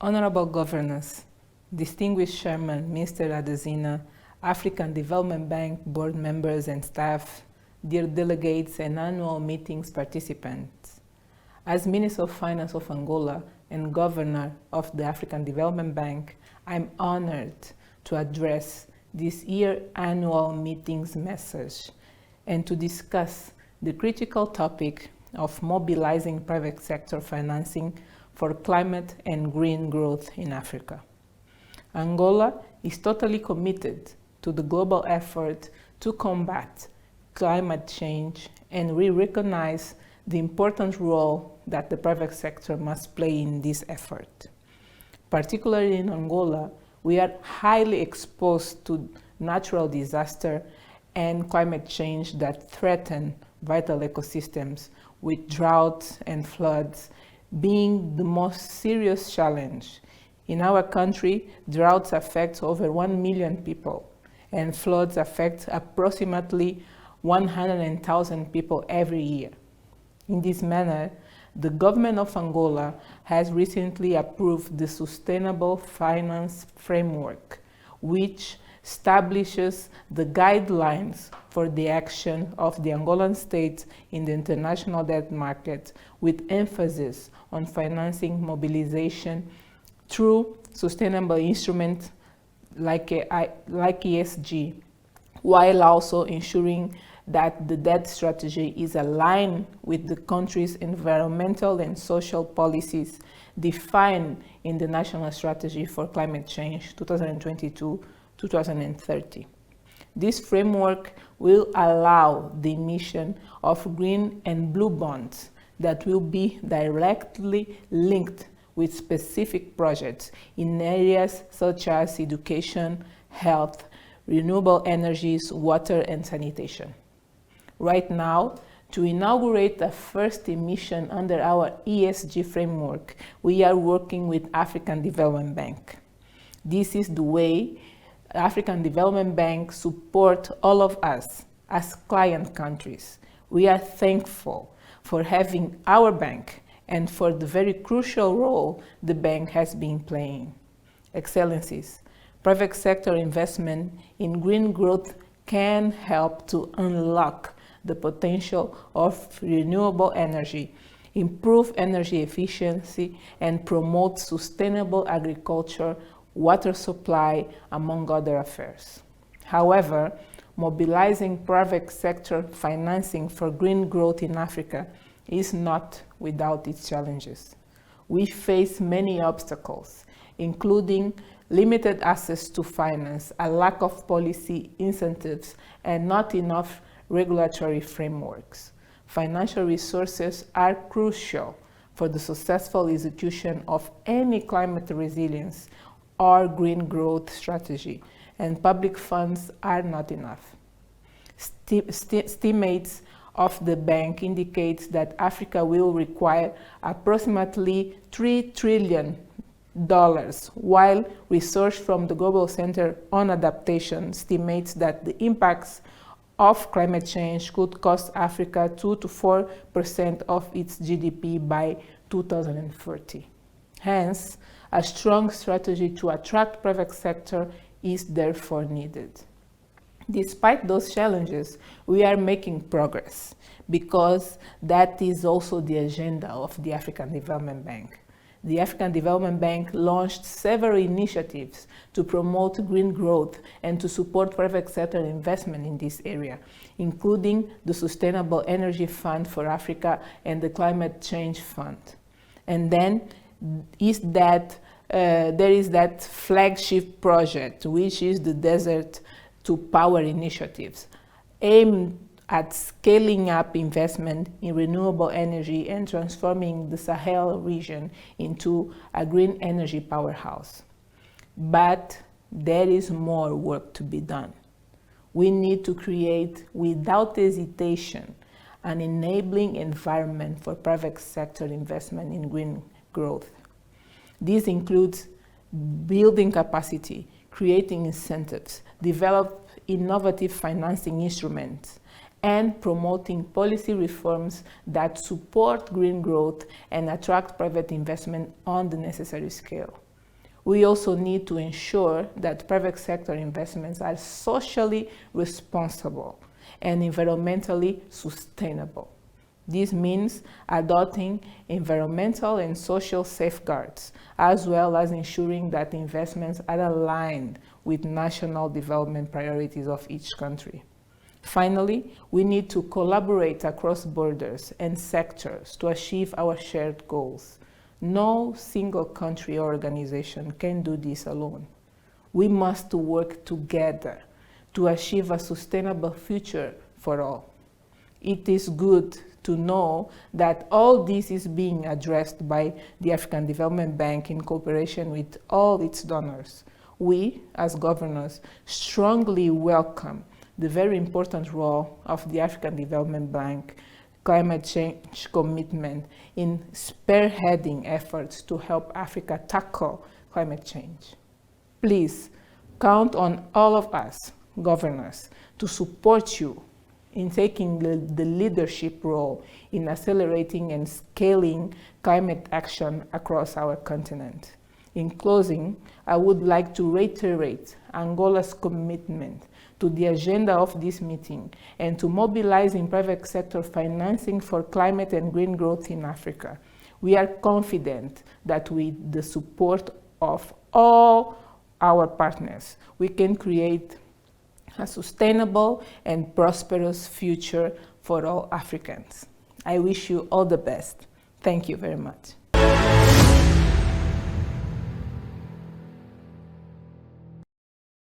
Honorable Governors, distinguished Chairman Mr. Adesina, African Development Bank board members and staff, dear delegates and annual meetings participants. As Minister of Finance of Angola and Governor of the African Development Bank, I'm honored to address this year's annual meetings message and to discuss the critical topic of mobilizing private sector financing for climate and green growth in Africa. Angola is totally committed to the global effort to combat climate change, and we recognize the important role that the private sector must play in this effort. Particularly in Angola, we are highly exposed to natural disaster and climate change that threaten vital ecosystems, with droughts and floods being the most serious challenge. In our country, droughts affect over 1 million people, and floods affect approximately 100,000 people every year. In this manner, the government of Angola has recently approved the Sustainable Finance Framework, which establishes the guidelines for the action of the Angolan state in the international debt market, with emphasis on financing mobilization through sustainable instruments like ESG, while also ensuring that the debt strategy is aligned with the country's environmental and social policies defined in the National Strategy for Climate Change 2022-2030. This framework will allow the emission of green and blue bonds that will be directly linked with specific projects in areas such as education, health, renewable energies, water, and sanitation. Right now, to inaugurate the first emission under our ESG framework, we are working with African Development Bank. This is the way African Development Bank support all of us as client countries. We are thankful for having our bank and for the very crucial role the bank has been playing. Excellencies, private sector investment in green growth can help to unlock the potential of renewable energy, improve energy efficiency, and promote sustainable agriculture, water supply, among other affairs. However, mobilizing private sector financing for green growth in Africa is not without its challenges. We face many obstacles, including limited access to finance, a lack of policy incentives, and not enough regulatory frameworks. Financial resources are crucial for the successful execution of any climate resilience or green growth strategy, and public funds are not enough. Estimates of the bank indicates that Africa will require approximately $3 trillion, while research from the Global Center on Adaptation estimates that the impacts of climate change could cost Africa 2 to 4% of its GDP by 2040. Hence, a strong strategy to attract private sector is therefore needed. Despite those challenges, we are making progress because that is also the agenda of the African Development Bank. The African Development Bank launched several initiatives to promote green growth and to support private sector investment in this area, including the Sustainable Energy Fund for Africa and the Climate Change Fund. And then there is that flagship project, which is the Desert to Power initiatives, aimed at scaling up investment in renewable energy and transforming the Sahel region into a green energy powerhouse. But there is more work to be done. We need to create, without hesitation, an enabling environment for private sector investment in green growth. This includes building capacity, creating incentives, develop innovative financing instruments, and promoting policy reforms that support green growth and attract private investment on the necessary scale. We also need to ensure that private sector investments are socially responsible and environmentally sustainable. This means adopting environmental and social safeguards, as well as ensuring that investments are aligned with national development priorities of each country. Finally, we need to collaborate across borders and sectors to achieve our shared goals. No single country or organization can do this alone. We must work together to achieve a sustainable future for all. It is good to know that all this is being addressed by the African Development Bank in cooperation with all its donors. We, as governors, strongly welcome the very important role of the African Development Bank climate change commitment in spearheading efforts to help Africa tackle climate change. Please count on all of us, governors, to support you in taking the leadership role in accelerating and scaling climate action across our continent. In closing, I would like to reiterate Angola's commitment to the agenda of this meeting and to mobilizing private sector financing for climate and green growth in Africa. We are confident that with the support of all our partners, we can create a sustainable and prosperous future for all Africans. I wish you all the best. Thank you very much.